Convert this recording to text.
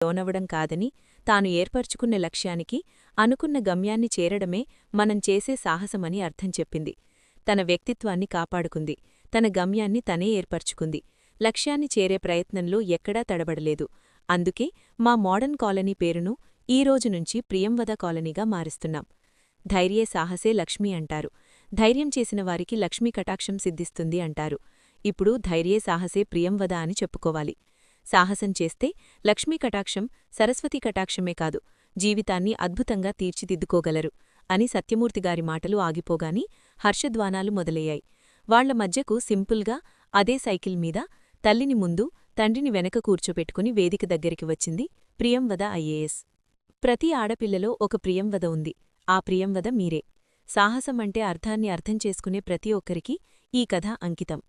లోనవడం కాదని, తాను ఏర్పరచుకున్న లక్ష్యానికి, అనుకున్న గమ్యాన్ని చేరడమే మనం చేసే సాహసమని అర్థం చెప్పింది. తన వ్యక్తిత్వాన్ని కాపాడుకుంది. తన గమ్యాన్ని తనే ఏర్పరచుకుంది. లక్ష్యాన్ని చేరే ప్రయత్నంలో ఎక్కడా తడబడలేదు. అందుకే మా మోడర్న్ కాలనీ పేరును ఈ రోజు నుంచి ప్రియంవద కాలనీగా మారుస్తున్నాం. ధైర్యే సాహసే లక్ష్మి అంటారు. ధైర్యం చేసిన వారికి లక్ష్మీ కటాక్షం సిద్ధిస్తుంది అంటారు. ఇప్పుడు ధైర్యే సాహసే ప్రియంవద అని చెప్పుకోవాలి. సాహసం చేస్తే లక్ష్మీ కటాక్షం, సరస్వతీ కటాక్షమే కాదు, జీవితాన్ని అద్భుతంగా తీర్చిదిద్దుకోగలరు అని సత్యమూర్తిగారి మాటలు ఆగిపోగాని హర్షధ్వానాలు మొదలయ్యాయి. వాళ్ల మధ్యకు సింపుల్గా అదే సైకిల్ మీద తల్లిని ముందు, తండ్రిని వెనక కూర్చోపెట్టుకుని వేదిక దగ్గరికి వచ్చింది ప్రియంవద ఐఏఎస్. ప్రతి ఆడపిల్లలో ఒక ప్రియంవద ఉంది. ఆ ప్రియంవద మీరే. సాహసం అంటే అర్థాన్ని అర్థం చేసుకునే ప్రతి ఒక్కరికి ఈ కథ అంకితం.